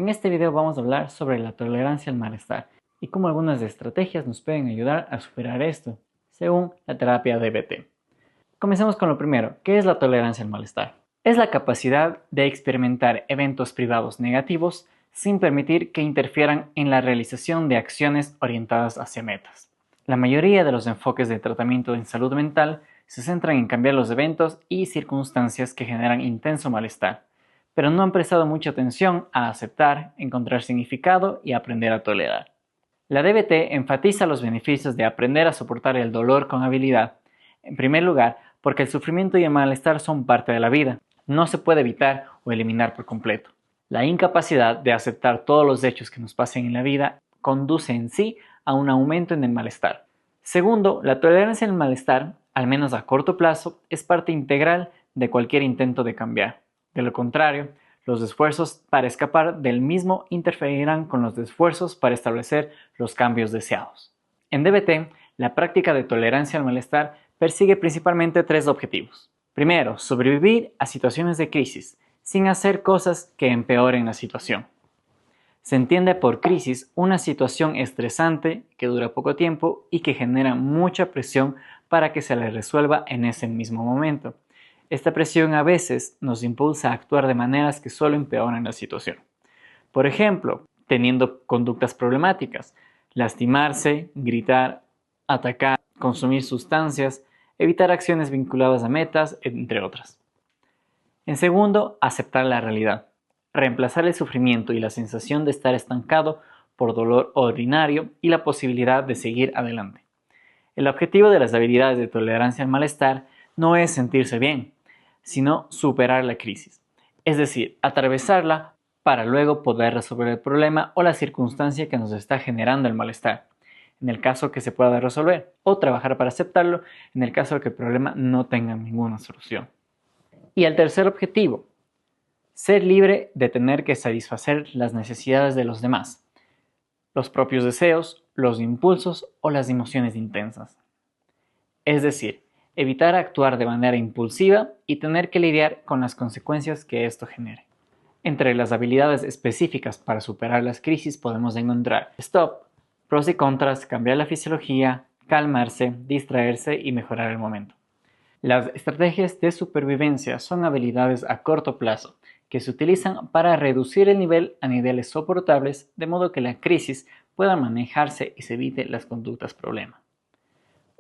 En este video vamos a hablar sobre la tolerancia al malestar y cómo algunas estrategias nos pueden ayudar a superar esto, según la terapia DBT. Comencemos con lo primero. ¿Qué es la tolerancia al malestar? Es la capacidad de experimentar eventos privados negativos sin permitir que interfieran en la realización de acciones orientadas hacia metas. La mayoría de los enfoques de tratamiento en salud mental se centran en cambiar los eventos y circunstancias que generan intenso malestar, pero no han prestado mucha atención a aceptar, encontrar significado y aprender a tolerar. La DBT enfatiza los beneficios de aprender a soportar el dolor con habilidad. En primer lugar, porque el sufrimiento y el malestar son parte de la vida. No se puede evitar o eliminar por completo. La incapacidad de aceptar todos los hechos que nos pasen en la vida conduce en sí a un aumento en el malestar. Segundo, la tolerancia al malestar, al menos a corto plazo, es parte integral de cualquier intento de cambiar. De lo contrario, los esfuerzos para escapar del mismo interferirán con los esfuerzos para establecer los cambios deseados. En DBT, la práctica de tolerancia al malestar persigue principalmente tres objetivos. Primero, sobrevivir a situaciones de crisis, sin hacer cosas que empeoren la situación. Se entiende por crisis una situación estresante que dura poco tiempo y que genera mucha presión para que se la resuelva en ese mismo momento. Esta presión a veces nos impulsa a actuar de maneras que solo empeoran la situación. Por ejemplo, teniendo conductas problemáticas, lastimarse, gritar, atacar, consumir sustancias, evitar acciones vinculadas a metas, entre otras. En segundo, aceptar la realidad. Reemplazar el sufrimiento y la sensación de estar estancado por dolor ordinario y la posibilidad de seguir adelante. El objetivo de las habilidades de tolerancia al malestar no es sentirse bien, sino superar la crisis, es decir, atravesarla para luego poder resolver el problema o la circunstancia que nos está generando el malestar, en el caso que se pueda resolver, o trabajar para aceptarlo en el caso de que el problema no tenga ninguna solución. Y el tercer objetivo, ser libre de tener que satisfacer las necesidades de los demás, los propios deseos, los impulsos o las emociones intensas. Es decir, evitar actuar de manera impulsiva y tener que lidiar con las consecuencias que esto genere. Entre las habilidades específicas para superar las crisis podemos encontrar stop, pros y contras, cambiar la fisiología, calmarse, distraerse y mejorar el momento. Las estrategias de supervivencia son habilidades a corto plazo que se utilizan para reducir el nivel a niveles soportables de modo que la crisis pueda manejarse y se evite las conductas problema.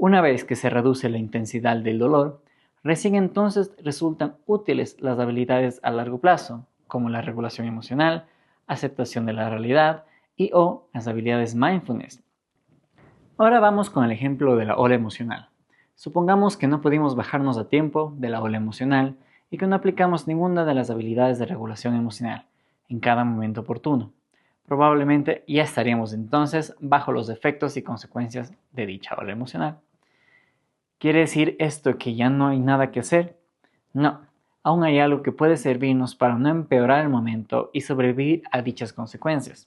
Una vez que se reduce la intensidad del dolor, recién entonces resultan útiles las habilidades a largo plazo, como la regulación emocional, aceptación de la realidad y o las habilidades mindfulness. Ahora vamos con el ejemplo de la ola emocional. Supongamos que no pudimos bajarnos a tiempo de la ola emocional y que no aplicamos ninguna de las habilidades de regulación emocional en cada momento oportuno. Probablemente ya estaríamos entonces bajo los efectos y consecuencias de dicha ola emocional. ¿Quiere decir esto que ya no hay nada que hacer? No, aún hay algo que puede servirnos para no empeorar el momento y sobrevivir a dichas consecuencias.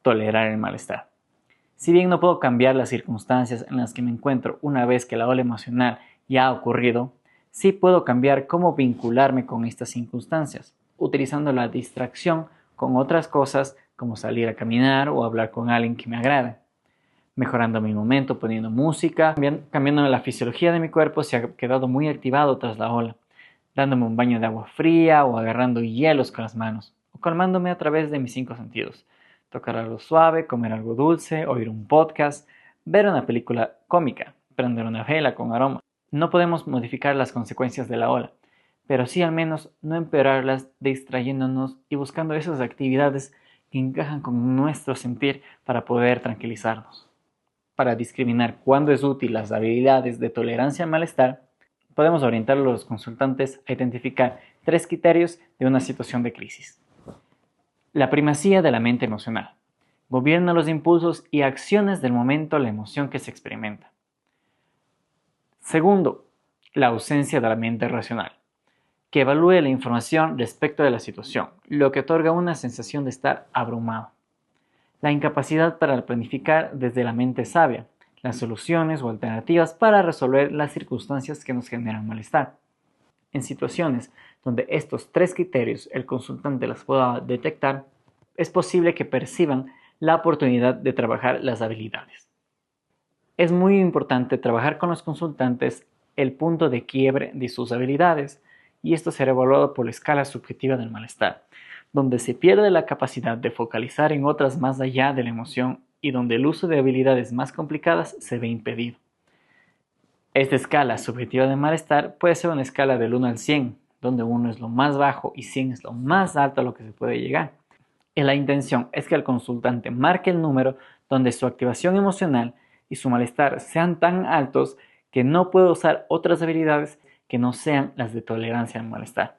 Tolerar el malestar. Si bien no puedo cambiar las circunstancias en las que me encuentro una vez que la ola emocional ya ha ocurrido, sí puedo cambiar cómo vincularme con estas circunstancias, utilizando la distracción con otras cosas como salir a caminar o hablar con alguien que me agrade. Mejorando mi momento, poniendo música, cambiando la fisiología de mi cuerpo si ha quedado muy activado tras la ola, dándome un baño de agua fría o agarrando hielos con las manos, o calmándome a través de mis 5 sentidos. Tocar algo suave, comer algo dulce, oír un podcast, ver una película cómica, prender una vela con aroma. No podemos modificar las consecuencias de la ola, pero sí al menos no empeorarlas distrayéndonos y buscando esas actividades que encajan con nuestro sentir para poder tranquilizarnos. Para discriminar cuándo es útil las habilidades de tolerancia al malestar, podemos orientar a los consultantes a identificar 3 criterios de una situación de crisis. La primacía de la mente emocional. Gobierna los impulsos y acciones del momento la emoción que se experimenta. Segundo, la ausencia de la mente racional, que evalúe la información respecto de la situación, lo que otorga una sensación de estar abrumado. La incapacidad para planificar desde la mente sabia, las soluciones o alternativas para resolver las circunstancias que nos generan malestar. En situaciones donde estos 3 criterios el consultante las pueda detectar, es posible que perciban la oportunidad de trabajar las habilidades. Es muy importante trabajar con los consultantes el punto de quiebre de sus habilidades, y esto será evaluado por la escala subjetiva del malestar, donde se pierde la capacidad de focalizar en otras más allá de la emoción y donde el uso de habilidades más complicadas se ve impedido. Esta escala subjetiva de malestar puede ser una escala del 1 al 100, donde 1 es lo más bajo y 100 es lo más alto a lo que se puede llegar. Y la intención es que el consultante marque el número donde su activación emocional y su malestar sean tan altos que no pueda usar otras habilidades que no sean las de tolerancia al malestar.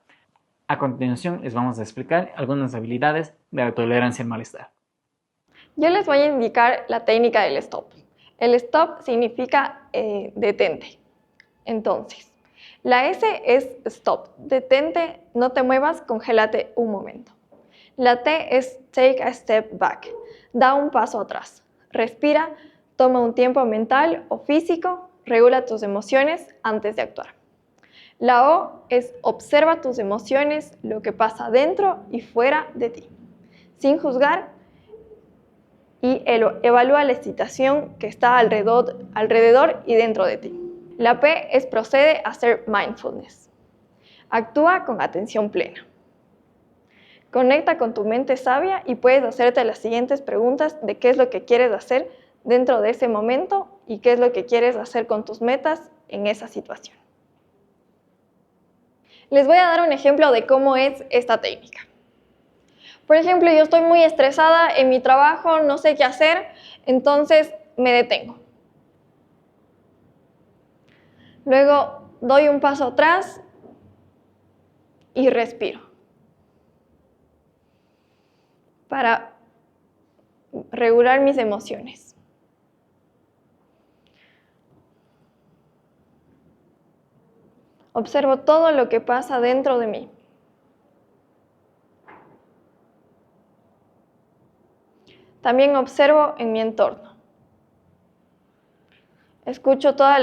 A continuación les vamos a explicar algunas habilidades de la tolerancia al malestar. Yo les voy a indicar la técnica del stop. El stop significa detente. Entonces, la S es stop, detente, no te muevas, congélate un momento. La T es take a step back, da un paso atrás. Respira, toma un tiempo mental o físico, regula tus emociones antes de actuar. La O es observa tus emociones, lo que pasa dentro y fuera de ti, sin juzgar, y evalúa la situación que está alrededor y dentro de ti. La P es procede a hacer mindfulness. Actúa con atención plena. Conecta con tu mente sabia y puedes hacerte las siguientes preguntas de qué es lo que quieres hacer dentro de ese momento y qué es lo que quieres hacer con tus metas en esa situación. Les voy a dar un ejemplo de cómo es esta técnica. Por ejemplo, yo estoy muy estresada en mi trabajo, no sé qué hacer, entonces me detengo. Luego doy un paso atrás y respiro para regular mis emociones. Observo todo lo que pasa dentro de mí. También observo en mi entorno. Escucho todos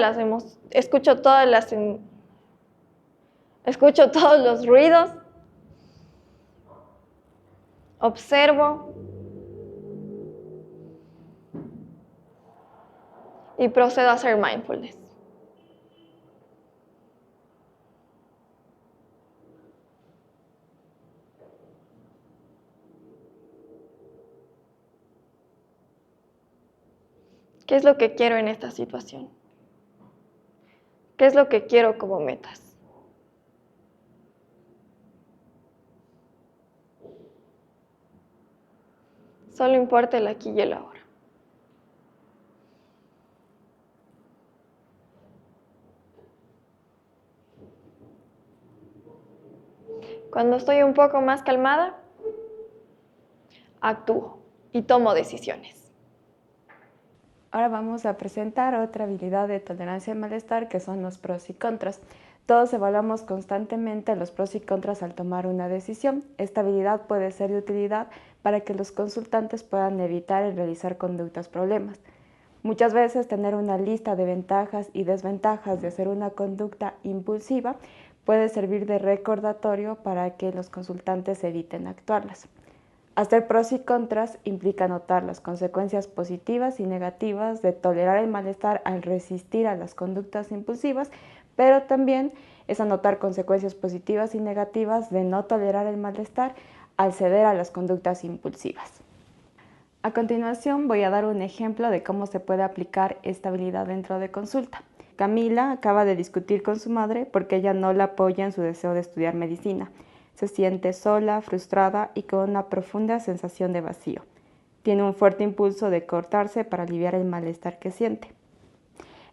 los ruidos. Observo y procedo a hacer mindfulness. ¿Qué es lo que quiero en esta situación? ¿Qué es lo que quiero como metas? Solo importa el aquí y el ahora. Cuando estoy un poco más calmada, actúo y tomo decisiones. Ahora vamos a presentar otra habilidad de tolerancia al malestar, que son los pros y contras. Todos evaluamos constantemente los pros y contras al tomar una decisión. Esta habilidad puede ser de utilidad para que los consultantes puedan evitar el realizar conductas problemas. Muchas veces tener una lista de ventajas y desventajas de hacer una conducta impulsiva puede servir de recordatorio para que los consultantes eviten actuarlas. Hacer pros y contras implica notar las consecuencias positivas y negativas de tolerar el malestar al resistir a las conductas impulsivas, pero también es anotar consecuencias positivas y negativas de no tolerar el malestar al ceder a las conductas impulsivas. A continuación voy a dar un ejemplo de cómo se puede aplicar esta habilidad dentro de consulta. Camila acaba de discutir con su madre porque ella no la apoya en su deseo de estudiar medicina. Se siente sola, frustrada y con una profunda sensación de vacío. Tiene un fuerte impulso de cortarse para aliviar el malestar que siente.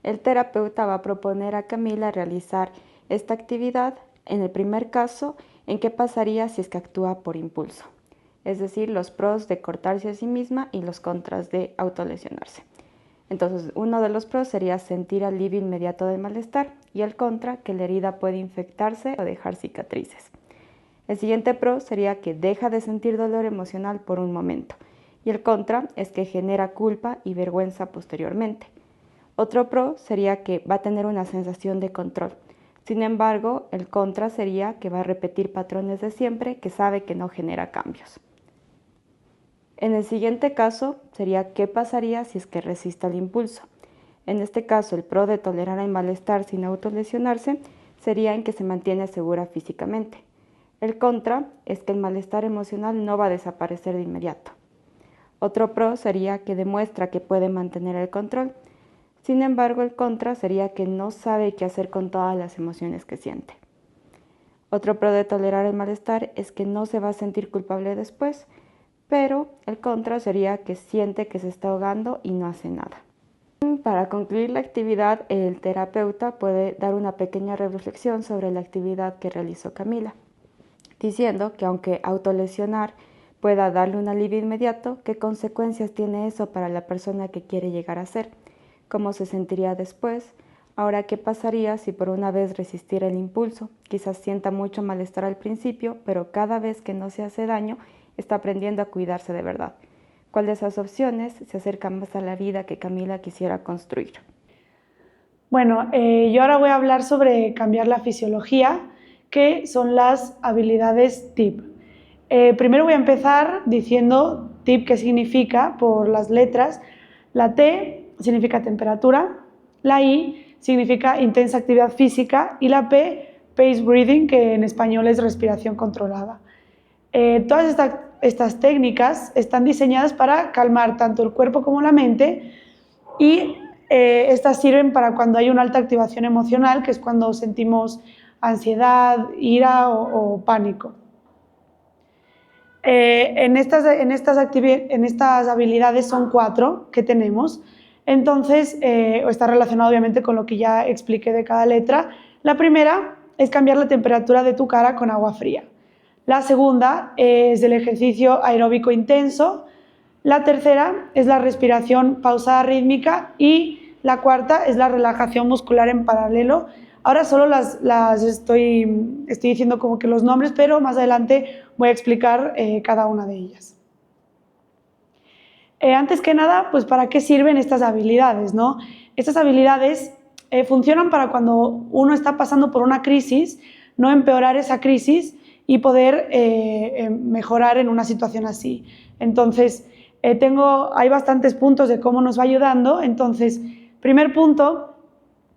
El terapeuta va a proponer a Camila realizar esta actividad en el primer caso en qué pasaría si es que actúa por impulso, es decir, los pros de cortarse a sí misma y los contras de autolesionarse. Entonces, uno de los pros sería sentir alivio inmediato del malestar y el contra, que la herida puede infectarse o dejar cicatrices. El siguiente pro sería que deja de sentir dolor emocional por un momento y el contra es que genera culpa y vergüenza posteriormente. Otro pro sería que va a tener una sensación de control. Sin embargo, el contra sería que va a repetir patrones de siempre que sabe que no genera cambios. En el siguiente caso sería qué pasaría si es que resiste el impulso. En este caso, el pro de tolerar el malestar sin autolesionarse sería en que se mantiene segura físicamente. El contra es que el malestar emocional no va a desaparecer de inmediato. Otro pro sería que demuestra que puede mantener el control. Sin embargo, el contra sería que no sabe qué hacer con todas las emociones que siente. Otro pro de tolerar el malestar es que no se va a sentir culpable después, pero el contra sería que siente que se está ahogando y no hace nada. Para concluir la actividad, el terapeuta puede dar una pequeña reflexión sobre la actividad que realizó Camila, diciendo que aunque autolesionar pueda darle un alivio inmediato, ¿qué consecuencias tiene eso para la persona que quiere llegar a ser? ¿Cómo se sentiría después? Ahora, ¿qué pasaría si por una vez resistiera el impulso? Quizás sienta mucho malestar al principio, pero cada vez que no se hace daño, está aprendiendo a cuidarse de verdad. ¿Cuál de esas opciones se acerca más a la vida que Camila quisiera construir? Bueno, yo ahora voy a hablar sobre cambiar la fisiología, que son las habilidades TIP. Primero voy a empezar diciendo TIP, qué significa por las letras. La T significa temperatura, la I significa intensa actividad física y la P, pace breathing, que en español es respiración controlada. Todas estas técnicas están diseñadas para calmar tanto el cuerpo como la mente y estas sirven para cuando hay una alta activación emocional, que es cuando sentimos ansiedad, ira o pánico. En estas habilidades son 4 que tenemos, entonces está relacionado obviamente con lo que ya expliqué de cada letra. La primera es cambiar la temperatura de tu cara con agua fría. La segunda es el ejercicio aeróbico intenso. La tercera es la respiración pausada rítmica y la cuarta es la relajación muscular en paralelo. Ahora solo las estoy diciendo como que los nombres, pero más adelante voy a explicar cada una de ellas. Antes que nada, pues ¿para qué sirven estas habilidades, no? Estas habilidades funcionan para cuando uno está pasando por una crisis, no empeorar esa crisis y poder mejorar en una situación así. Entonces, hay bastantes puntos de cómo nos va ayudando. Entonces, primer punto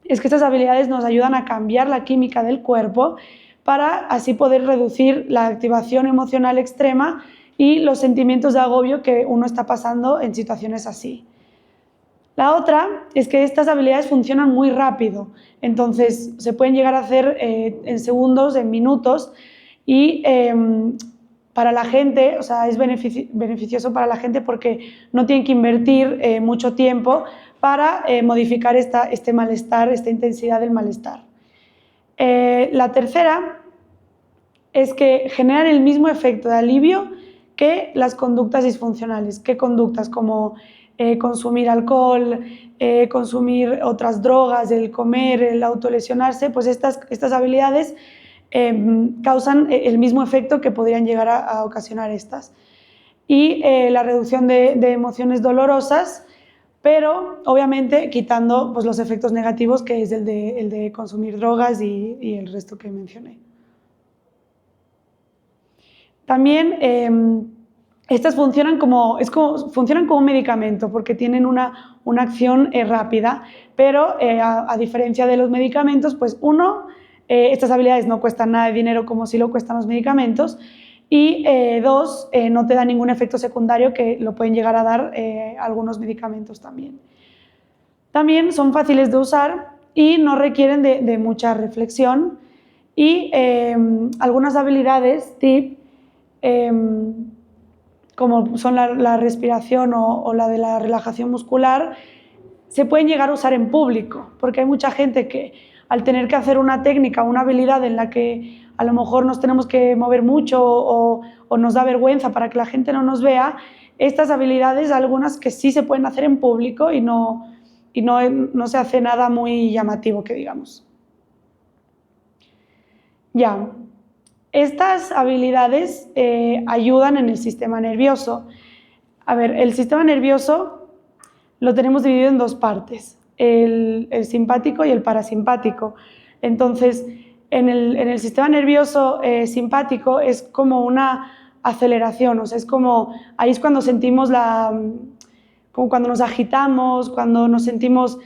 es que estas habilidades nos ayudan a cambiar la química del cuerpo para así poder reducir la activación emocional extrema y los sentimientos de agobio que uno está pasando en situaciones así. La otra es que estas habilidades funcionan muy rápido, entonces se pueden llegar a hacer en segundos, en minutos, y para la gente, o sea, es beneficioso para la gente porque no tienen que invertir mucho tiempo para modificar este malestar, esta intensidad del malestar. La tercera es que generan el mismo efecto de alivio que las conductas disfuncionales. ¿Qué conductas? Como consumir alcohol, consumir otras drogas, el comer, el autolesionarse, pues estas habilidades causan el mismo efecto que podrían llegar a ocasionar estas. Y la reducción de emociones dolorosas, pero obviamente quitando pues, los efectos negativos, que es el de consumir drogas y el resto que mencioné. También estas funcionan como un medicamento porque tienen una acción rápida, pero a diferencia de los medicamentos, pues estas habilidades no cuestan nada de dinero como si lo cuestan los medicamentos, y dos, no te da ningún efecto secundario que lo pueden llegar a dar algunos medicamentos también. También son fáciles de usar y no requieren de mucha reflexión, y algunas habilidades TIP, como son la respiración o la de la relajación muscular, se pueden llegar a usar en público, porque hay mucha gente que al tener que hacer una técnica o una habilidad en la que a lo mejor nos tenemos que mover mucho o nos da vergüenza para que la gente no nos vea, estas habilidades, algunas que sí se pueden hacer en público y no se hace nada muy llamativo, que digamos. Ya. Estas habilidades ayudan en el sistema nervioso. A ver, el sistema nervioso lo tenemos dividido en dos partes, el simpático y el parasimpático. Entonces, en el sistema nervioso simpático es como una aceleración, o sea, es como, ahí es cuando sentimos como cuando nos agitamos, cuando nos sentimos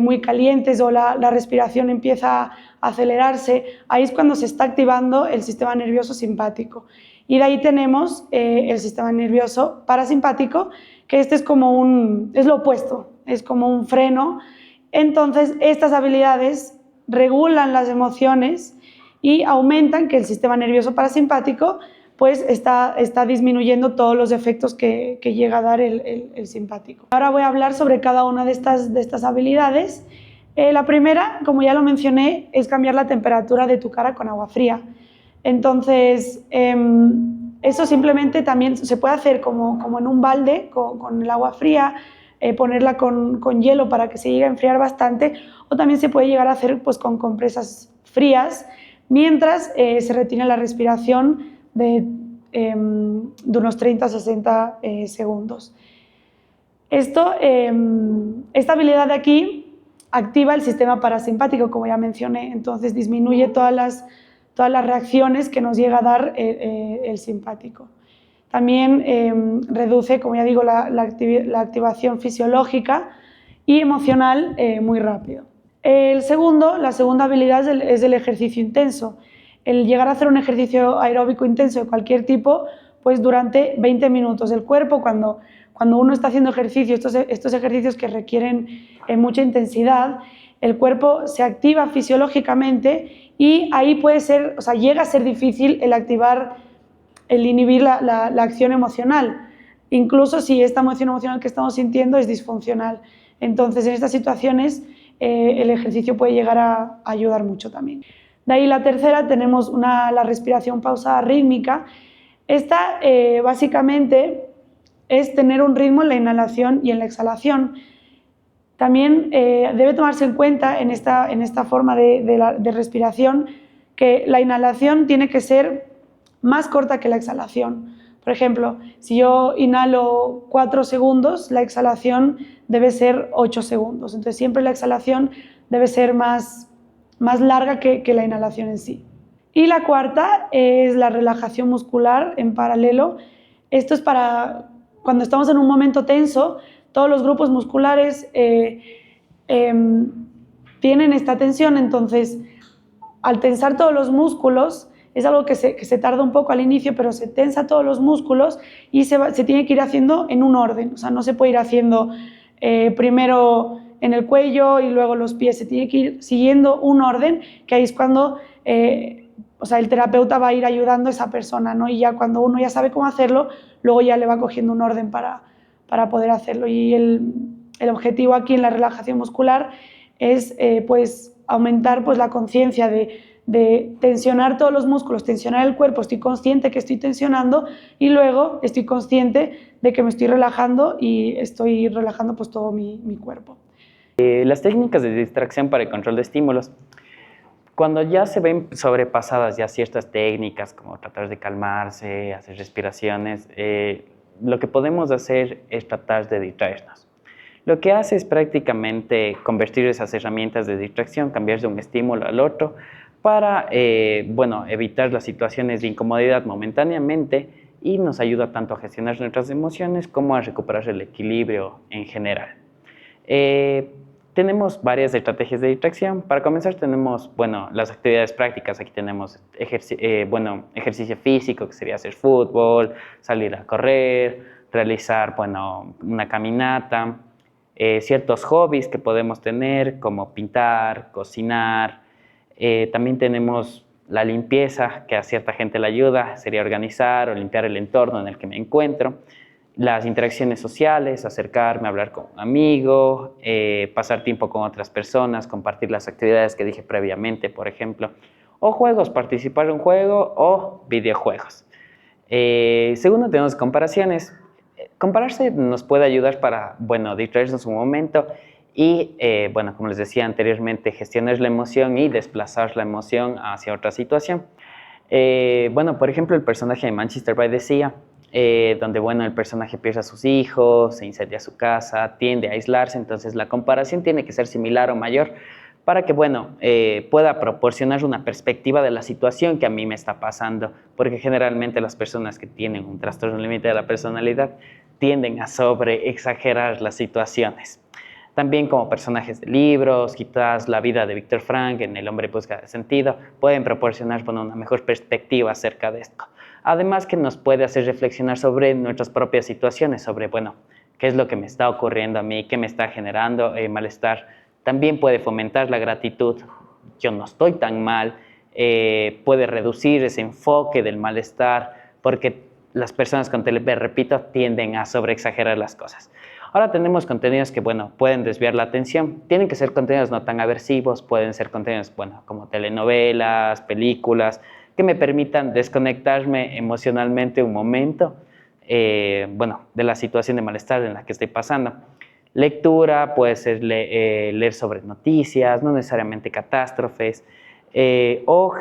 muy calientes o la respiración empieza a acelerarse, ahí es cuando se está activando el sistema nervioso simpático. Y de ahí tenemos el sistema nervioso parasimpático, que este es es lo opuesto, es como un freno. Entonces, estas habilidades regulan las emociones y aumentan que el sistema nervioso parasimpático pues está disminuyendo todos los efectos que llega a dar el simpático. Ahora voy a hablar sobre cada una de estas habilidades. La primera, como ya lo mencioné, es cambiar la temperatura de tu cara con agua fría. Entonces, eso simplemente también se puede hacer como en un balde con el agua fría, ponerla con hielo para que se llegue a enfriar bastante, o también se puede llegar a hacer pues, con compresas frías, mientras se retiene la respiración de unos 30 a 60 segundos. Esta habilidad de aquí activa el sistema parasimpático, como ya mencioné, entonces disminuye todas las reacciones que nos llega a dar el simpático. También reduce, como ya digo, la activación fisiológica y emocional muy rápido. La segunda habilidad es el ejercicio intenso. El llegar a hacer un ejercicio aeróbico intenso de cualquier tipo, pues durante 20 minutos. El cuerpo, cuando uno está haciendo ejercicio, estos ejercicios que requieren mucha intensidad, el cuerpo se activa fisiológicamente y ahí puede ser, o sea, llega a ser difícil el inhibir la acción emocional, incluso si esta emoción emocional que estamos sintiendo es disfuncional. Entonces, en estas situaciones, el ejercicio puede llegar a ayudar mucho también. De ahí la tercera tenemos la respiración pausada rítmica. Esta básicamente es tener un ritmo en la inhalación y en la exhalación. También debe tomarse en cuenta en esta forma de respiración que la inhalación tiene que ser más corta que la exhalación. Por ejemplo, si yo inhalo 4 segundos, la exhalación debe ser 8 segundos. Entonces siempre la exhalación debe ser más larga que la inhalación en sí. Y la cuarta es la relajación muscular en paralelo. Esto es para cuando estamos en un momento tenso, todos los grupos musculares tienen esta tensión, entonces al tensar todos los músculos, es algo que se tarda un poco al inicio, pero se tensa todos los músculos y se tiene que ir haciendo en un orden, o sea, no se puede ir haciendo primero en el cuello y luego los pies, se tiene que ir siguiendo un orden, que ahí es cuando el terapeuta va a ir ayudando a esa persona, ¿no? Y ya cuando uno ya sabe cómo hacerlo, luego ya le va cogiendo un orden para poder hacerlo. Y el objetivo aquí en la relajación muscular es pues, aumentar pues, la conciencia de tensionar todos los músculos, tensionar el cuerpo, estoy consciente que estoy tensionando y luego estoy consciente de que me estoy relajando y estoy relajando pues, todo mi cuerpo. Las técnicas de distracción para el control de estímulos. Cuando ya se ven sobrepasadas ya ciertas técnicas, como tratar de calmarse, hacer respiraciones, lo que podemos hacer es tratar de distraernos. Lo que hace es prácticamente convertir esas herramientas de distracción, cambiar de un estímulo al otro, para evitar las situaciones de incomodidad momentáneamente y nos ayuda tanto a gestionar nuestras emociones como a recuperar el equilibrio en general. Tenemos varias estrategias de distracción. Para comenzar tenemos las actividades prácticas. Aquí tenemos ejercicio físico, que sería hacer fútbol, salir a correr, realizar una caminata, ciertos hobbies que podemos tener como pintar, cocinar. También tenemos la limpieza, que a cierta gente le ayuda, sería organizar o limpiar el entorno en el que me encuentro. Las interacciones sociales, acercarme, hablar con un amigo, pasar tiempo con otras personas, compartir las actividades que dije previamente, por ejemplo, o juegos, participar en un juego o videojuegos. Segundo, tenemos comparaciones. Compararse nos puede ayudar para, distraernos un momento y, como les decía anteriormente, gestionar la emoción y desplazar la emoción hacia otra situación. Por ejemplo, el personaje de Manchester by the Sea, donde el personaje pierde a sus hijos, se incendia su casa, tiende a aislarse, entonces la comparación tiene que ser similar o mayor para que, bueno, pueda proporcionar una perspectiva de la situación que a mí me está pasando, porque generalmente las personas que tienen un trastorno límite de la personalidad tienden a sobreexagerar las situaciones. También como personajes de libros, quizás la vida de Víctor Frank en El hombre en busca de sentido, pueden proporcionar, bueno, una mejor perspectiva acerca de esto. Además que nos puede hacer reflexionar sobre nuestras propias situaciones, sobre, bueno, qué es lo que me está ocurriendo a mí, qué me está generando malestar. También puede fomentar la gratitud, yo no estoy tan mal, puede reducir ese enfoque del malestar, porque las personas con TLP, repito, tienden a sobreexagerar las cosas. Ahora tenemos contenidos que, bueno, pueden desviar la atención. Tienen que ser contenidos no tan aversivos, pueden ser contenidos, bueno, como telenovelas, películas, que me permitan desconectarme emocionalmente un momento, bueno, de la situación de malestar en la que estoy pasando. Lectura puede ser leer sobre noticias, no necesariamente catástrofes, o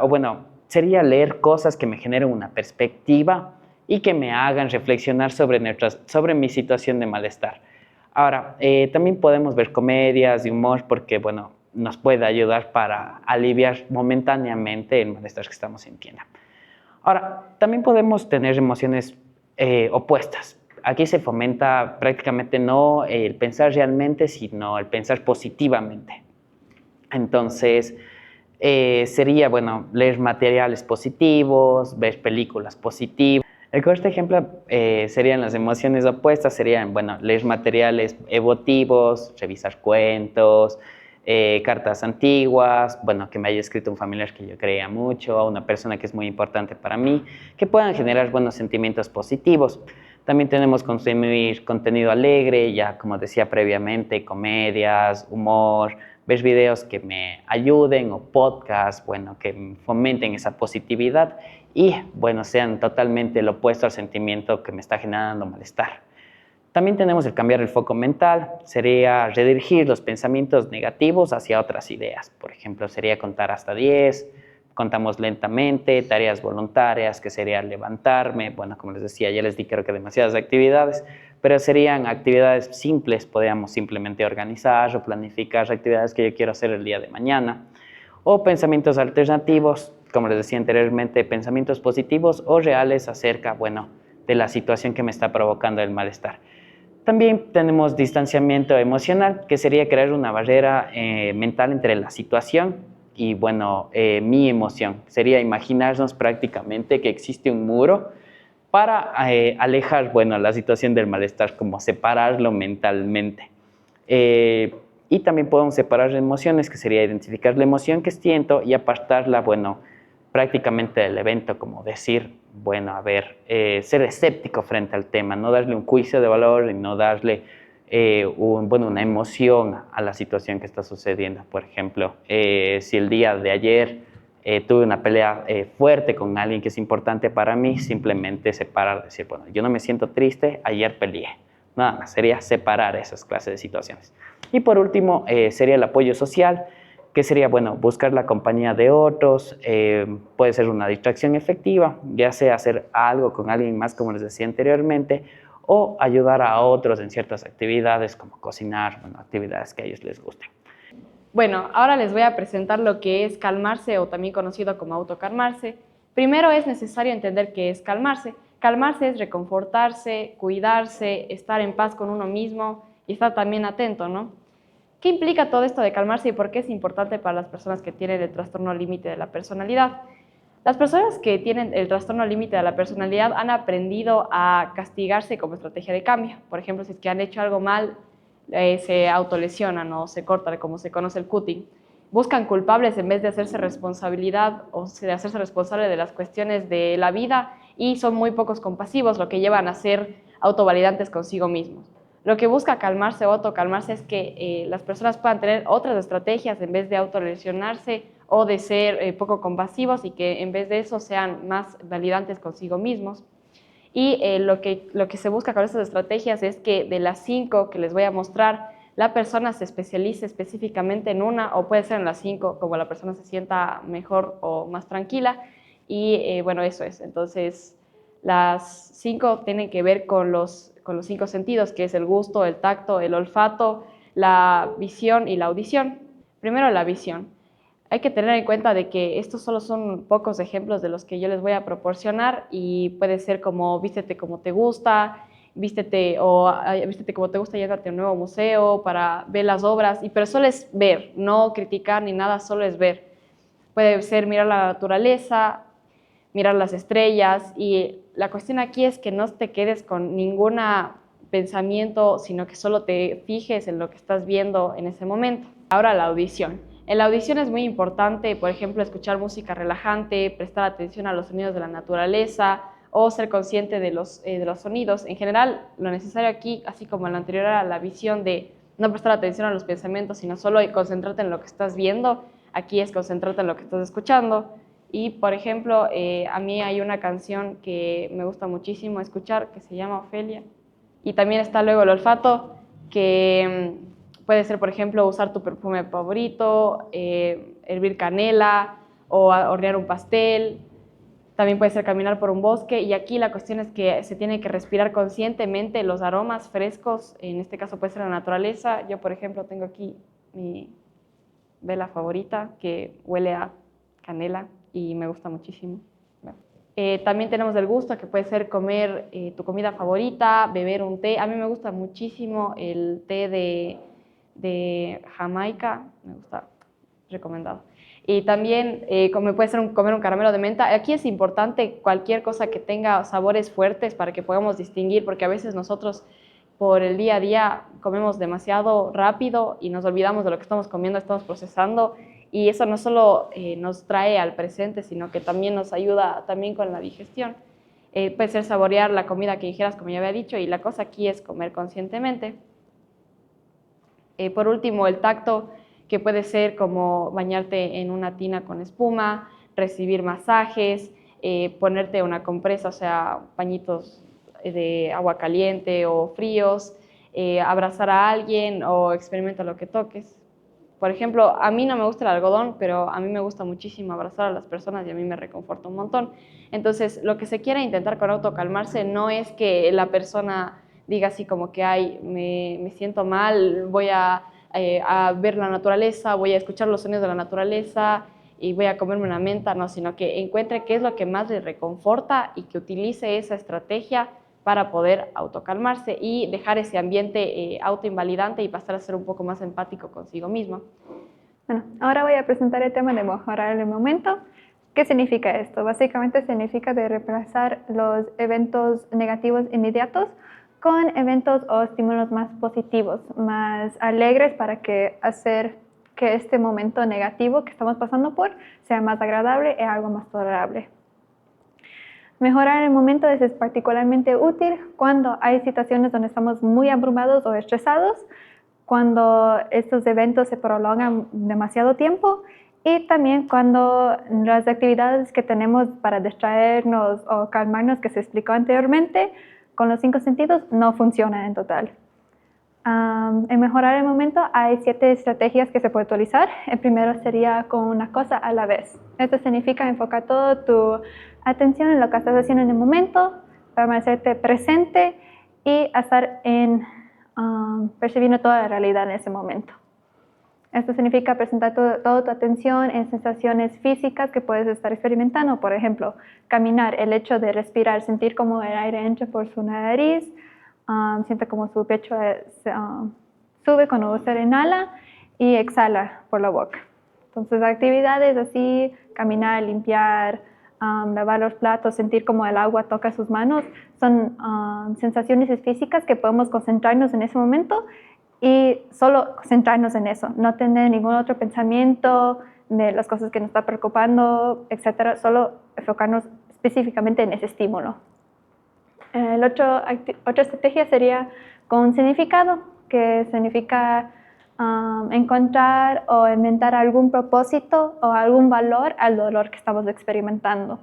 bueno, sería leer cosas que me generen una perspectiva y que me hagan reflexionar sobre mi situación de malestar. Ahora, también podemos ver comedias de humor porque, bueno, nos puede ayudar para aliviar momentáneamente el malestar que estamos sintiendo. Ahora, también podemos tener emociones opuestas. Aquí se fomenta prácticamente no el pensar realmente, sino el pensar positivamente. Entonces, sería, bueno, leer materiales positivos, ver películas positivas. El correcto ejemplo serían las emociones opuestas, serían, bueno, leer materiales emotivos, revisar cuentos, cartas antiguas, bueno, que me haya escrito un familiar que yo creía mucho, a una persona que es muy importante para mí, que puedan generar buenos sentimientos positivos. También tenemos que consumir contenido alegre, ya como decía previamente, comedias, humor, ver videos que me ayuden o podcasts, bueno, que fomenten esa positividad y, bueno, sean totalmente lo opuesto al sentimiento que me está generando malestar. También tenemos el cambiar el foco mental, sería redirigir los pensamientos negativos hacia otras ideas. Por ejemplo, sería contar hasta 10, contamos lentamente, tareas voluntarias, que sería levantarme, bueno, como les decía, ya les di creo que demasiadas actividades, pero serían actividades simples, podríamos simplemente organizar o planificar actividades que yo quiero hacer el día de mañana, o pensamientos alternativos, como les decía anteriormente, pensamientos positivos o reales acerca, bueno, de la situación que me está provocando el malestar. También tenemos distanciamiento emocional, que sería crear una barrera mental entre la situación y, bueno, mi emoción. Sería imaginarnos prácticamente que existe un muro para alejar, bueno, la situación del malestar, como separarlo mentalmente. Y también podemos separar emociones, que sería identificar la emoción que siento y apartarla, bueno, prácticamente del evento, como decir, bueno, a ver, ser escéptico frente al tema, no darle un juicio de valor y no darle una emoción a la situación que está sucediendo. Por ejemplo, si el día de ayer tuve una pelea fuerte con alguien que es importante para mí, simplemente separar, decir, bueno, yo no me siento triste, ayer peleé. Nada más, sería separar esas clases de situaciones. Y por último, sería el apoyo social, que sería, bueno, buscar la compañía de otros, puede ser una distracción efectiva, ya sea hacer algo con alguien más, como les decía anteriormente, o ayudar a otros en ciertas actividades, como cocinar, bueno, actividades que a ellos les gusten. Bueno, ahora les voy a presentar lo que es calmarse o también conocido como autocalmarse. Primero es necesario entender qué es calmarse. Calmarse es reconfortarse, cuidarse, estar en paz con uno mismo y estar también atento, ¿no? ¿Qué implica todo esto de calmarse y por qué es importante para las personas que tienen el trastorno límite de la personalidad? Las personas que tienen el trastorno límite de la personalidad han aprendido a castigarse como estrategia de cambio. Por ejemplo, si es que han hecho algo mal, se autolesionan o se cortan, como se conoce el cutting. Buscan culpables en vez de hacerse responsabilidad o de hacerse responsable de las cuestiones de la vida y son muy pocos compasivos, lo que llevan a ser autovalidantes consigo mismos. Lo que busca calmarse o autocalmarse es que las personas puedan tener otras estrategias en vez de autolesionarse o de ser poco compasivos y que en vez de eso sean más validantes consigo mismos. Y lo que se busca con estas estrategias es que de las 5 que les voy a mostrar, la persona se especialice específicamente en una o puede ser en las 5 como la persona se sienta mejor o más tranquila y bueno, eso es. Entonces, las 5 tienen que ver con los 5 sentidos, que es el gusto, el tacto, el olfato, la visión y la audición. Primero, la visión. Hay que tener en cuenta de que estos solo son pocos ejemplos de los que yo les voy a proporcionar y puede ser como vístete como te gusta, vístete como te gusta, llévate a un nuevo museo para ver las obras, pero solo es ver, no criticar ni nada, solo es ver. Puede ser mirar la naturaleza, mirar las estrellas, y la cuestión aquí es que no te quedes con ningún pensamiento, sino que solo te fijes en lo que estás viendo en ese momento. Ahora, la audición. En la audición es muy importante, por ejemplo, escuchar música relajante, prestar atención a los sonidos de la naturaleza o ser consciente de los sonidos. En general, lo necesario aquí, así como en lo anterior, era la visión de no prestar atención a los pensamientos, sino solo concentrarte en lo que estás viendo. Aquí es concentrarte en lo que estás escuchando. Y, por ejemplo, a mí hay una canción que me gusta muchísimo escuchar, que se llama Ofelia. Y también está luego el olfato, que puede ser, por ejemplo, usar tu perfume favorito, hervir canela o hornear un pastel. También puede ser caminar por un bosque. Y aquí la cuestión es que se tiene que respirar conscientemente los aromas frescos. En este caso puede ser la naturaleza. Yo, por ejemplo, tengo aquí mi vela favorita que huele a canela y me gusta muchísimo. También tenemos el gusto, que puede ser comer tu comida favorita, beber un té. A mí me gusta muchísimo el té de Jamaica, me gusta, recomendado. Y también como puede ser comer un caramelo de menta. Aquí es importante cualquier cosa que tenga sabores fuertes para que podamos distinguir, porque a veces nosotros por el día a día comemos demasiado rápido y nos olvidamos de lo que estamos comiendo, estamos procesando, y eso no solo nos trae al presente, sino que también nos ayuda también con la digestión. Puede ser saborear la comida que dijeras, como ya había dicho, y la cosa aquí es comer conscientemente. Por último, el tacto, que puede ser como bañarte en una tina con espuma, recibir masajes, ponerte una compresa, o sea, pañitos de agua caliente o fríos, abrazar a alguien o experimenta lo que toques. Por ejemplo, a mí no me gusta el algodón, pero a mí me gusta muchísimo abrazar a las personas y a mí me reconforta un montón. Entonces, lo que se quiere intentar con autocalmarse no es que la persona diga así como que, ay, me siento mal, voy a ver la naturaleza, voy a escuchar los sonidos de la naturaleza y voy a comerme una menta, no, sino que encuentre qué es lo que más le reconforta y que utilice esa estrategia para poder autocalmarse y dejar ese ambiente autoinvalidante y pasar a ser un poco más empático consigo mismo. Bueno, ahora voy a presentar el tema de mejorar el momento. ¿Qué significa esto? Básicamente significa de reemplazar los eventos negativos inmediatos con eventos o estímulos más positivos, más alegres, para hacer que este momento negativo que estamos pasando por sea más agradable y algo más tolerable. Mejorar el momento es particularmente útil cuando hay situaciones donde estamos muy abrumados o estresados, cuando estos eventos se prolongan demasiado tiempo y también cuando las actividades que tenemos para distraernos o calmarnos, que se explicó anteriormente, con los 5 sentidos no funcionan en total. En mejorar el momento hay 7 estrategias que se pueden utilizar. El primero sería con una cosa a la vez. Esto significa enfocar toda tu atención en lo que estás haciendo en el momento, permanecerte presente y estar percibiendo toda la realidad en ese momento. Esto significa presentar toda tu atención en sensaciones físicas que puedes estar experimentando. Por ejemplo, caminar, el hecho de respirar, sentir cómo el aire entra por su nariz, siente como su pecho sube cuando usted inhala y exhala por la boca. Entonces, actividades así, caminar, limpiar, lavar los platos, sentir como el agua toca sus manos, son sensaciones físicas que podemos concentrarnos en ese momento y solo concentrarnos en eso, no tener ningún otro pensamiento de las cosas que nos está preocupando, etc. Solo enfocarnos específicamente en ese estímulo. Otra estrategia sería con significado, que significa encontrar o inventar algún propósito o algún valor al dolor que estamos experimentando.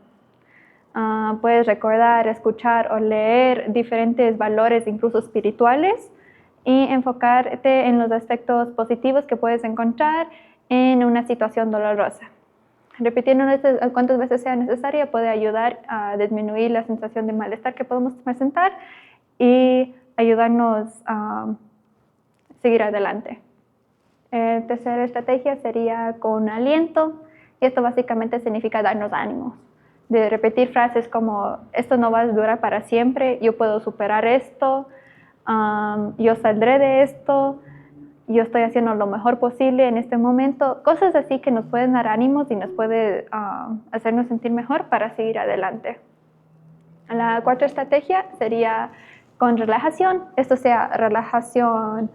Puedes recordar, escuchar o leer diferentes valores, incluso espirituales, y enfocarte en los aspectos positivos que puedes encontrar en una situación dolorosa. Repitiendo cuantas veces sea necesaria puede ayudar a disminuir la sensación de malestar que podemos presentar y ayudarnos a seguir adelante. Tercera estrategia sería con aliento, y esto básicamente significa darnos ánimos, de repetir frases como esto no va a durar para siempre, yo puedo superar esto, yo saldré de esto, yo estoy haciendo lo mejor posible en este momento, cosas así que nos pueden dar ánimos y nos puede hacernos sentir mejor para seguir adelante. La cuarta estrategia sería con relajación, esto sea relajación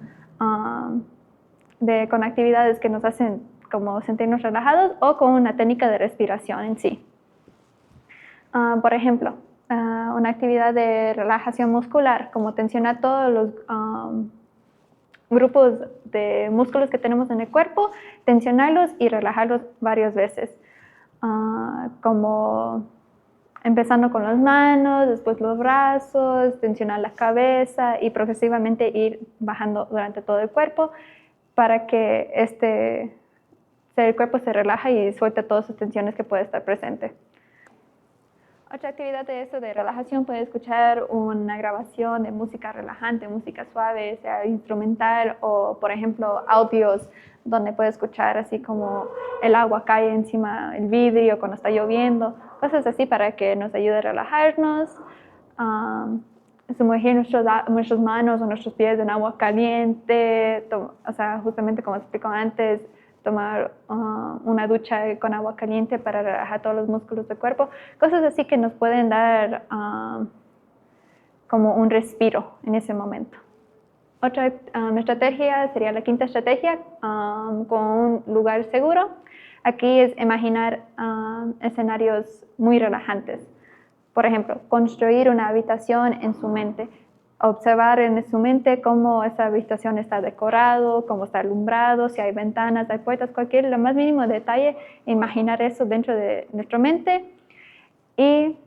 con actividades que nos hacen como sentirnos relajados o con una técnica de respiración en sí. Por ejemplo, una actividad de relajación muscular, como tensionar todos los grupos de músculos que tenemos en el cuerpo, tensionarlos y relajarlos varias veces, como empezando con las manos, después los brazos, tensionar la cabeza y progresivamente ir bajando durante todo el cuerpo para que el cuerpo se relaje y suelte todas sus tensiones que puede estar presente. Otra actividad de eso de relajación, puede escuchar una grabación de música relajante, música suave, sea instrumental o, por ejemplo, audios donde puede escuchar así como el agua cae encima del vidrio cuando está lloviendo, cosas así para que nos ayude a relajarnos, sumergir nuestras manos o nuestros pies en agua caliente, o sea, justamente como explico antes, tomar una ducha con agua caliente para relajar todos los músculos del cuerpo, cosas así que nos pueden dar como un respiro en ese momento. Otra estrategia sería la quinta estrategia, con un lugar seguro. Aquí es imaginar escenarios muy relajantes. Por ejemplo, construir una habitación en su mente. Observar en su mente cómo esa habitación está decorado, cómo está alumbrado, si hay ventanas, hay puertas, lo más mínimo detalle, imaginar eso dentro de nuestra mente. Y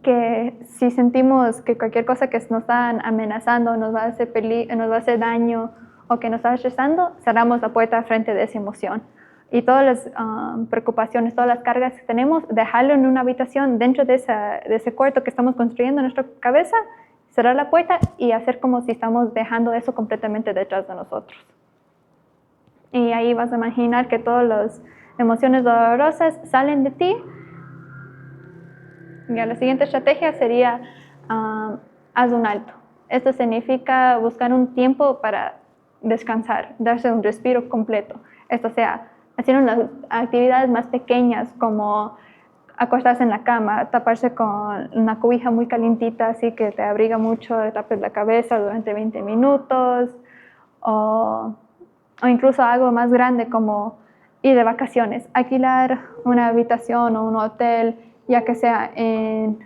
que si sentimos que cualquier cosa que nos está amenazando, nos va a hacer daño o que nos está estresando, cerramos la puerta frente de esa emoción. Y todas las preocupaciones, todas las cargas que tenemos, dejarlo en una habitación dentro de ese cuarto que estamos construyendo en nuestra cabeza, cerrar la puerta y hacer como si estamos dejando eso completamente detrás de nosotros. Y ahí vas a imaginar que todas las emociones dolorosas salen de ti. Y la siguiente estrategia sería haz un alto. Esto significa buscar un tiempo para descansar, darse un respiro completo. Esto sea, hacer unas actividades más pequeñas como acostarse en la cama, taparse con una cobija muy calientita, así que te abriga mucho, te tapes la cabeza durante 20 minutos, o incluso algo más grande como ir de vacaciones, alquilar una habitación o un hotel, ya que sea en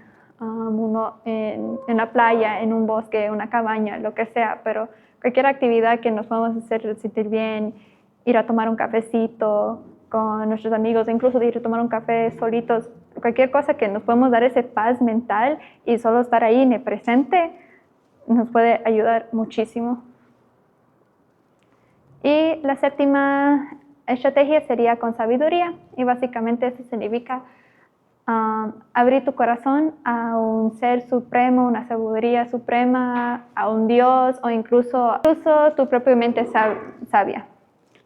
la playa, en un bosque, una cabaña, lo que sea, pero cualquier actividad que nos podamos hacer sentir bien, ir a tomar un cafecito con nuestros amigos, incluso ir a tomar un café solitos, cualquier cosa que nos podemos dar ese paz mental y solo estar ahí en el presente, nos puede ayudar muchísimo. Y la séptima estrategia sería con sabiduría, y básicamente eso significa abrir tu corazón a un ser supremo, una sabiduría suprema, a un Dios o incluso tu propia mente sabia.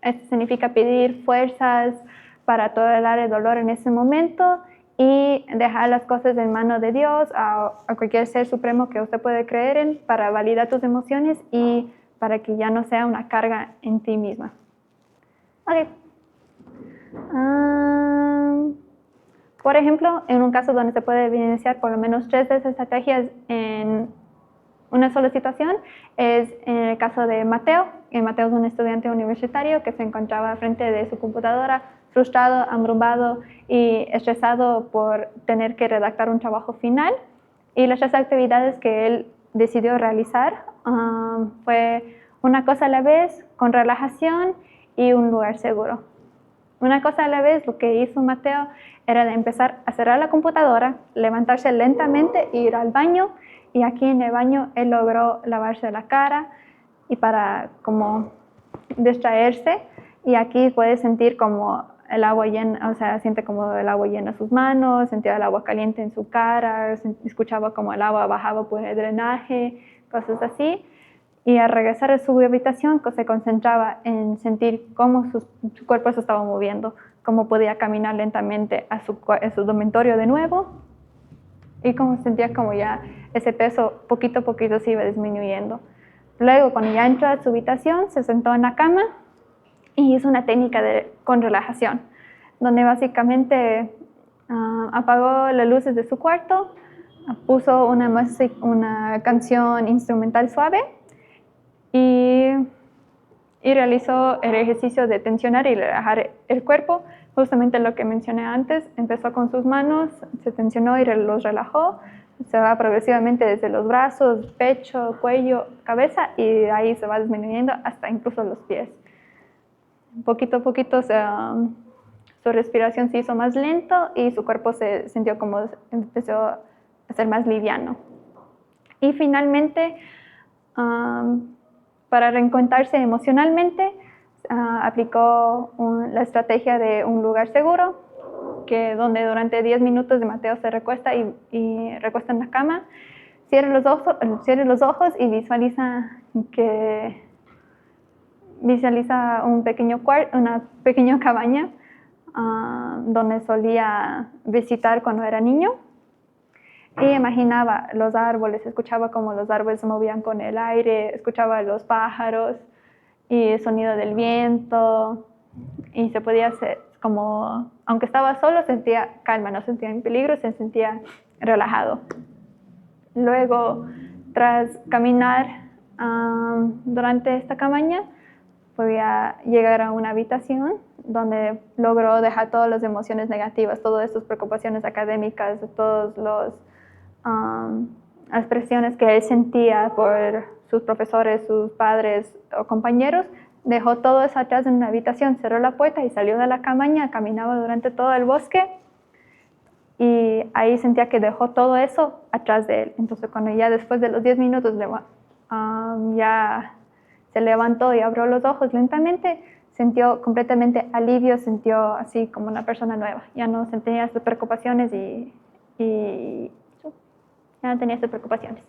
Esto significa pedir fuerzas para tolerar el dolor en ese momento y dejar las cosas en manos de Dios, a cualquier ser supremo que usted puede creer en, para validar tus emociones y para que ya no sea una carga en ti misma. Ok. Por ejemplo, en un caso donde se puede evidenciar por lo menos 3 de esas estrategias en una sola situación, es en el caso de Mateo. Mateo es un estudiante universitario que se encontraba frente de su computadora, frustrado, abrumado y estresado por tener que redactar un trabajo final. Y las 3 actividades que él decidió realizar fue una cosa a la vez, con relajación y un lugar seguro. Una cosa a la vez, lo que hizo Mateo era de empezar a cerrar la computadora, levantarse lentamente e ir al baño. Y aquí en el baño él logró lavarse la cara y para como distraerse. Y aquí puede sentir como el agua llena, o sea, siente como el agua llena sus manos, sentía el agua caliente en su cara, escuchaba como el agua bajaba por el drenaje, cosas así. Y al regresar a su habitación se concentraba en sentir cómo su cuerpo se estaba moviendo, cómo podía caminar lentamente a su dormitorio de nuevo y cómo sentía como ya ese peso poquito a poquito se iba disminuyendo. Luego, cuando ya entró a su habitación, se sentó en la cama y hizo una técnica con relajación, donde básicamente apagó las luces de su cuarto, puso una canción instrumental suave y realizó el ejercicio de tensionar y relajar el cuerpo, justamente lo que mencioné antes. Empezó con sus manos, se tensionó y los relajó, se va progresivamente desde los brazos, pecho, cuello, cabeza, y ahí se va disminuyendo hasta incluso los pies. Poquito a poquito su respiración se hizo más lento y su cuerpo se sintió como empezó a ser más liviano. Y finalmente, para reencontrarse emocionalmente, aplicó la estrategia de un lugar seguro, donde durante 10 minutos Mateo se recuesta y recuesta en la cama, cierra los ojos y visualiza una pequeña cabaña donde solía visitar cuando era niño. Y imaginaba los árboles, escuchaba cómo los árboles se movían con el aire, escuchaba los pájaros y el sonido del viento, y se podía hacer como, aunque estaba solo, sentía calma, no sentía en peligro, se sentía relajado. Luego, tras caminar durante esta cabaña, podía llegar a una habitación donde logró dejar todas las emociones negativas, todas sus preocupaciones académicas, todas las presiones que él sentía por sus profesores, sus padres o compañeros. Dejó todo eso atrás en una habitación, cerró la puerta y salió de la cabaña, caminaba durante todo el bosque y ahí sentía que dejó todo eso atrás de él. Entonces cuando ya después de los 10 minutos ya se levantó y abrió los ojos lentamente, sintió completamente alivio, sintió así como una persona nueva. Ya no tenía sus preocupaciones y ya no tenía sus preocupaciones.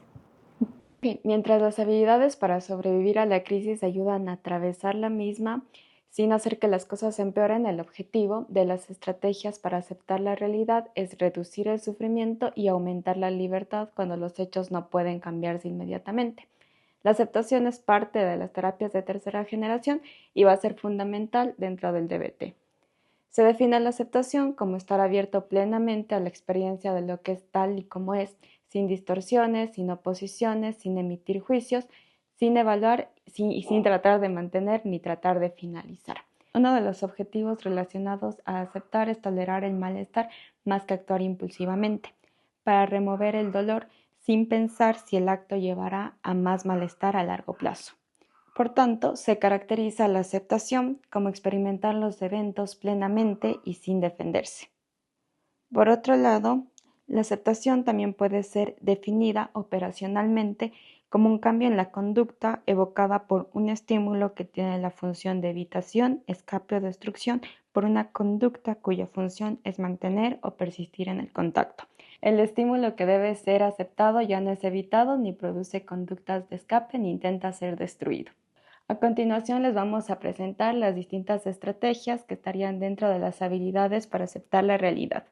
Mientras las habilidades para sobrevivir a la crisis ayudan a atravesar la misma sin hacer que las cosas empeoren, el objetivo de las estrategias para aceptar la realidad es reducir el sufrimiento y aumentar la libertad cuando los hechos no pueden cambiarse inmediatamente. La aceptación es parte de las terapias de tercera generación y va a ser fundamental dentro del DBT. Se define la aceptación como estar abierto plenamente a la experiencia de lo que es tal y como es, sin distorsiones, sin oposiciones, sin emitir juicios, sin evaluar y sin tratar de mantener ni tratar de finalizar. Uno de los objetivos relacionados a aceptar es tolerar el malestar más que actuar impulsivamente, para remover el dolor sin pensar si el acto llevará a más malestar a largo plazo. Por tanto, se caracteriza la aceptación como experimentar los eventos plenamente y sin defenderse. Por otro lado, la aceptación también puede ser definida operacionalmente como un cambio en la conducta evocada por un estímulo que tiene la función de evitación, escape o destrucción por una conducta cuya función es mantener o persistir en el contacto. El estímulo que debe ser aceptado ya no es evitado, ni produce conductas de escape, ni intenta ser destruido. A continuación les vamos a presentar las distintas estrategias que estarían dentro de las habilidades para aceptar la realidad.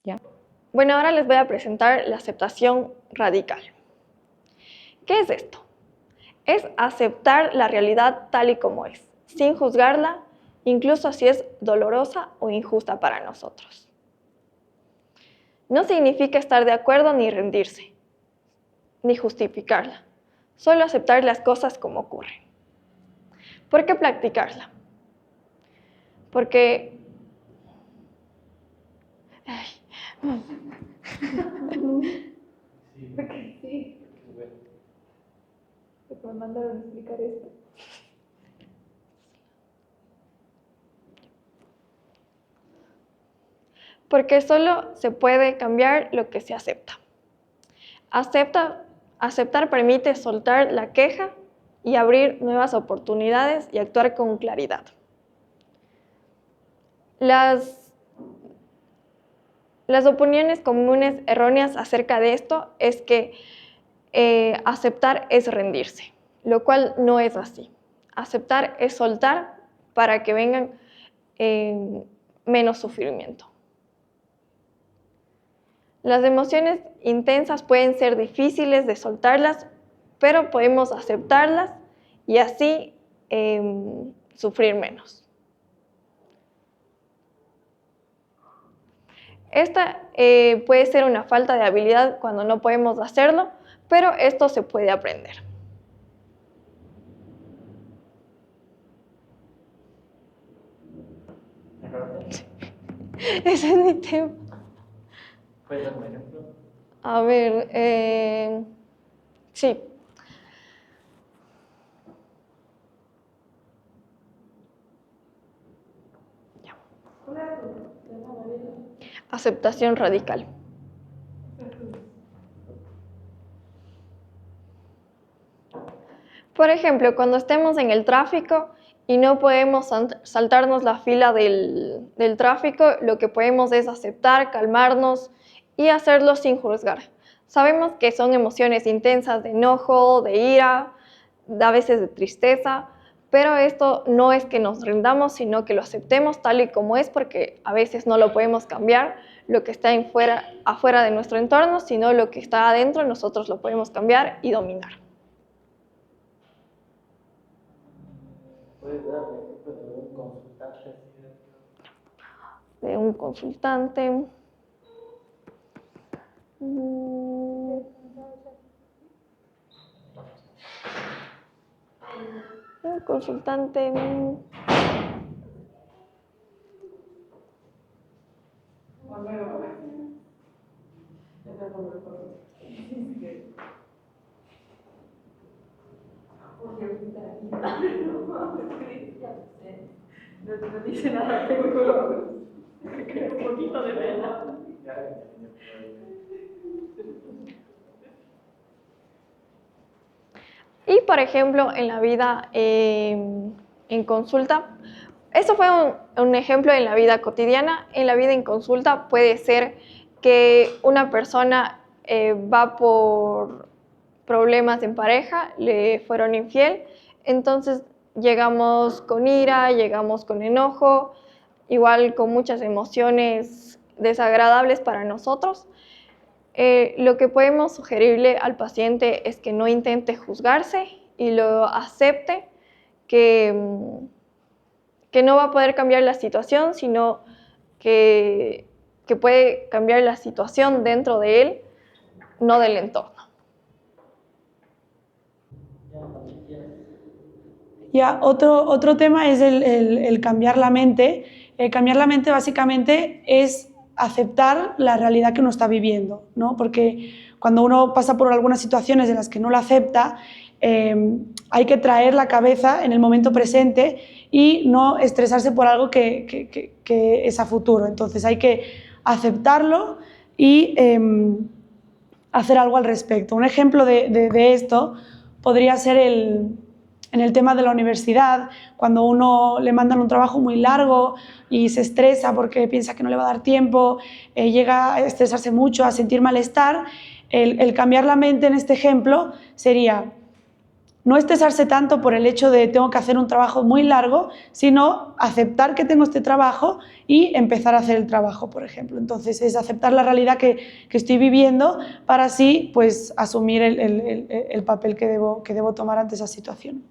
¿Ya? Bueno, ahora les voy a presentar la aceptación radical. ¿Qué es esto? Es aceptar la realidad tal y como es, sin juzgarla, incluso si es dolorosa o injusta para nosotros. No significa estar de acuerdo ni rendirse, ni justificarla, solo aceptar las cosas como ocurren. ¿Por qué practicarla? Porque Me mandaron a explicar esto. Porque solo se puede cambiar lo que se acepta. Aceptar permite soltar la queja y abrir nuevas oportunidades y actuar con claridad. Las opiniones comunes erróneas acerca de esto es que aceptar es rendirse. lo cual no es así. Aceptar es soltar para que vengan menos sufrimiento. Las emociones intensas pueden ser difíciles de soltarlas, pero podemos aceptarlas y así sufrir menos. Esta puede ser una falta de habilidad cuando no podemos hacerlo, pero esto se puede aprender. Ese es mi tema. ¿Puedes dar un ejemplo? A ver, sí. Ya. Aceptación radical. Por ejemplo, cuando estemos en el tráfico y no podemos saltarnos la fila del tráfico, lo que podemos es aceptar, calmarnos y hacerlo sin juzgar. Sabemos que son emociones intensas de enojo, de ira, a veces de tristeza, pero esto no es que nos rindamos, sino que lo aceptemos tal y como es, porque a veces no lo podemos cambiar, lo que está afuera de nuestro entorno, sino lo que está adentro, nosotros lo podemos cambiar y dominar. ¿Puedes dar un ejemplo de un consultante? De un consultante. Un consultante. No dice nada, pero un poquito de pena. Y por ejemplo, en la vida en consulta, esto fue un ejemplo en la vida cotidiana. En la vida en consulta puede ser que una persona va por problemas en pareja, le fueron infiel, entonces llegamos con ira, llegamos con enojo, igual con muchas emociones desagradables para nosotros. Lo que podemos sugerirle al paciente es que no intente juzgarse y lo acepte, que no va a poder cambiar la situación, sino que puede cambiar la situación dentro de él, no del entorno. Ya, otro tema es el cambiar la mente. Cambiar la mente básicamente es aceptar la realidad que uno está viviendo, ¿no? Porque cuando uno pasa por algunas situaciones en las que no la acepta, hay que traer la cabeza en el momento presente y no estresarse por algo que es a futuro. Entonces hay que aceptarlo y hacer algo al respecto. Un ejemplo de esto podría ser en el tema de la universidad, cuando uno le mandan un trabajo muy largo y se estresa porque piensa que no le va a dar tiempo, llega a estresarse mucho, a sentir malestar. El cambiar la mente en este ejemplo sería no estresarse tanto por el hecho de tengo que hacer un trabajo muy largo, sino aceptar que tengo este trabajo y empezar a hacer el trabajo, por ejemplo. Entonces es aceptar la realidad que estoy viviendo para así pues, asumir el papel que debo tomar ante esa situación.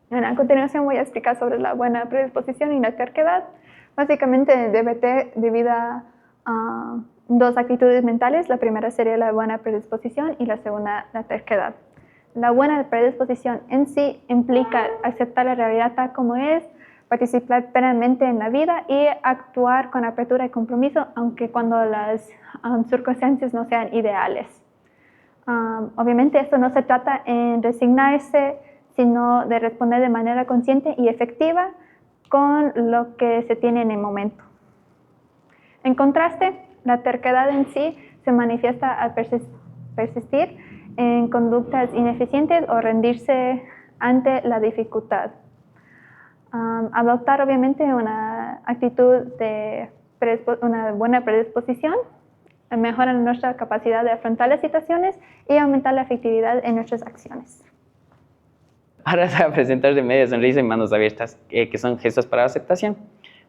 Bueno, a continuación voy a explicar sobre la buena predisposición y la terquedad. Básicamente el DBT divide a dos actitudes mentales. La primera sería la buena predisposición y la segunda la terquedad. La buena predisposición en sí implica aceptar la realidad tal como es, participar plenamente en la vida y actuar con apertura y compromiso, aunque cuando las circunstancias no sean ideales. Obviamente esto no se trata en resignarse, sino de responder de manera consciente y efectiva con lo que se tiene en el momento. En contraste, la terquedad en sí se manifiesta al persistir en conductas ineficientes o rendirse ante la dificultad. Adoptar obviamente una actitud de una buena predisposición mejora nuestra capacidad de afrontar las situaciones y aumentar la efectividad en nuestras acciones. Ahora te voy a presentar de media sonrisa y manos abiertas, que son gestos para la aceptación.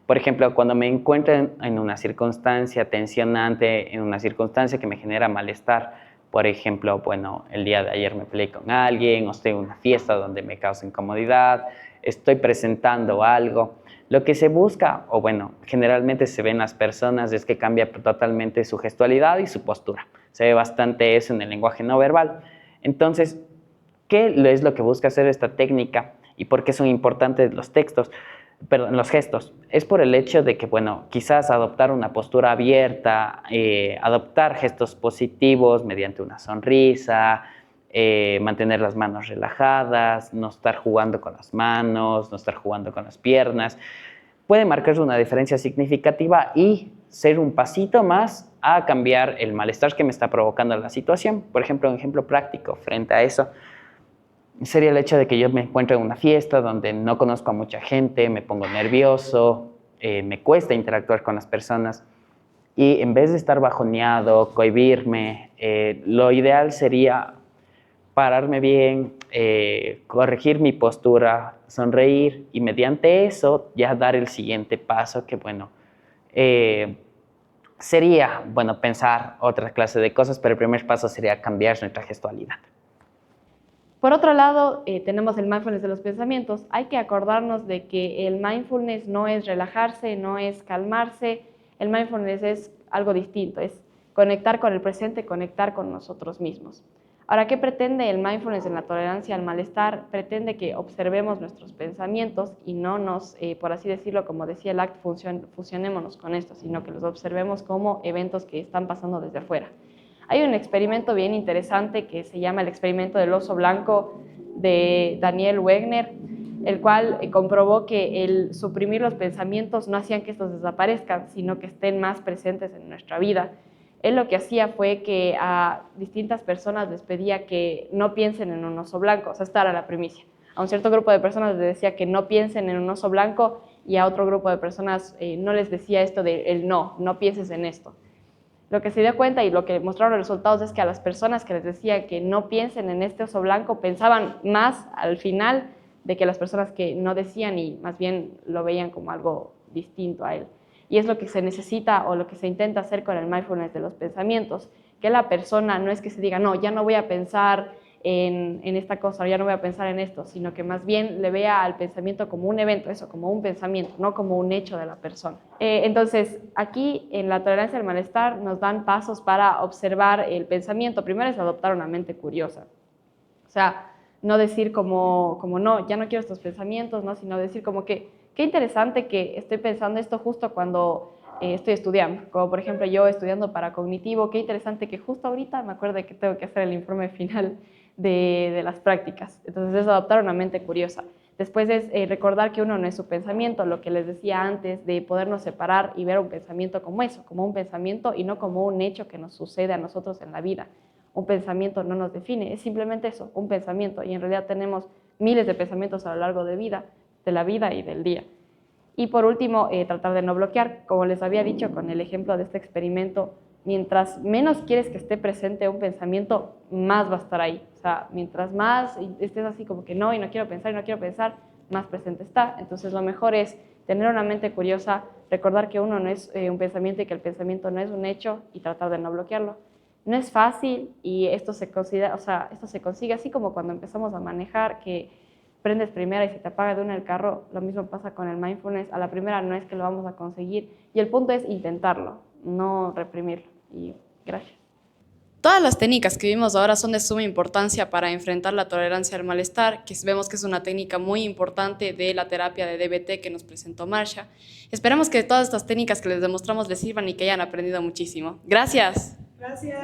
Por ejemplo, cuando me encuentro en una circunstancia tensionante, en una circunstancia que me genera malestar, por ejemplo, bueno, el día de ayer me peleé con alguien, o estoy en una fiesta donde me causa incomodidad, estoy presentando algo. Lo que se busca, o bueno, generalmente se ve en las personas, es que cambia totalmente su gestualidad y su postura. Se ve bastante eso en el lenguaje no verbal. Entonces, ¿qué es lo que busca hacer esta técnica y por qué son importantes los textos? Perdón, los gestos? Es por el hecho de que, bueno, quizás adoptar una postura abierta, adoptar gestos positivos mediante una sonrisa, mantener las manos relajadas, no estar jugando con las manos, no estar jugando con las piernas, puede marcar una diferencia significativa y ser un pasito más a cambiar el malestar que me está provocando la situación. Por ejemplo, un ejemplo práctico frente a eso sería el hecho de que yo me encuentro en una fiesta donde no conozco a mucha gente, me pongo nervioso, me cuesta interactuar con las personas y en vez de estar bajoneado, cohibirme, lo ideal sería pararme bien, corregir mi postura, sonreír y mediante eso ya dar el siguiente paso que, bueno, sería, bueno, pensar otra clase de cosas, pero el primer paso sería cambiar nuestra gestualidad. Por otro lado, tenemos el mindfulness de los pensamientos. Hay que acordarnos de que el mindfulness no es relajarse, no es calmarse. El mindfulness es algo distinto, es conectar con el presente, conectar con nosotros mismos. Ahora, ¿qué pretende el mindfulness en la tolerancia al malestar? Pretende que observemos nuestros pensamientos y no nos, por así decirlo, como decía el ACT, fusionémonos con esto, sino que los observemos como eventos que están pasando desde afuera. Hay un experimento bien interesante que se llama el experimento del oso blanco de Daniel Wegner, el cual comprobó que el suprimir los pensamientos no hacían que estos desaparezcan, sino que estén más presentes en nuestra vida. Él lo que hacía fue que a distintas personas les pedía que no piensen en un oso blanco, o sea, esta era la primicia. A un cierto grupo de personas les decía que no piensen en un oso blanco y a otro grupo de personas no les decía esto de el no pienses en esto. Lo que se dio cuenta y lo que mostraron los resultados es que a las personas que les decía que no piensen en este oso blanco pensaban más al final de que las personas que no decían y más bien lo veían como algo distinto a él. Y es lo que se necesita o lo que se intenta hacer con el mindfulness de los pensamientos, que la persona no es que se diga, no, ya no voy a pensar en esta cosa, ya no voy a pensar en esto, sino que más bien le vea al pensamiento como un evento, eso, como un pensamiento, no como un hecho de la persona. Entonces, aquí en la tolerancia al malestar nos dan pasos para observar el pensamiento. Primero es adoptar una mente curiosa, o sea, no decir como no, ya no quiero estos pensamientos, ¿no? Sino decir como que, qué interesante que estoy pensando esto justo cuando estoy estudiando, como por ejemplo yo estudiando para cognitivo, qué interesante que justo ahorita me acuerdo de que tengo que hacer el informe final de las prácticas. Entonces es adoptar una mente curiosa. Después es recordar que uno no es su pensamiento, lo que les decía antes, de podernos separar y ver un pensamiento como eso, como un pensamiento y no como un hecho que nos sucede a nosotros en la vida. Un pensamiento no nos define, es simplemente eso, un pensamiento, y en realidad tenemos miles de pensamientos a lo largo de la vida y del día. Y por último, tratar de no bloquear, como les había dicho con el ejemplo de este experimento, mientras menos quieres que esté presente un pensamiento, más va a estar ahí. O sea, mientras más estés así como que no, y no quiero pensar, más presente está. Entonces lo mejor es tener una mente curiosa, recordar que uno no es un pensamiento y que el pensamiento no es un hecho y tratar de no bloquearlo. No es fácil y esto se consigue así como cuando empezamos a manejar, que prendes primera y se te apaga de una el carro. Lo mismo pasa con el mindfulness. A la primera no es que lo vamos a conseguir y el punto es intentarlo, no reprimirlo. Y gracias. Todas las técnicas que vimos ahora son de suma importancia para enfrentar la tolerancia al malestar, que vemos que es una técnica muy importante de la terapia de DBT que nos presentó Marsha. Esperamos que todas estas técnicas que les demostramos les sirvan y que hayan aprendido muchísimo. ¡Gracias! Gracias.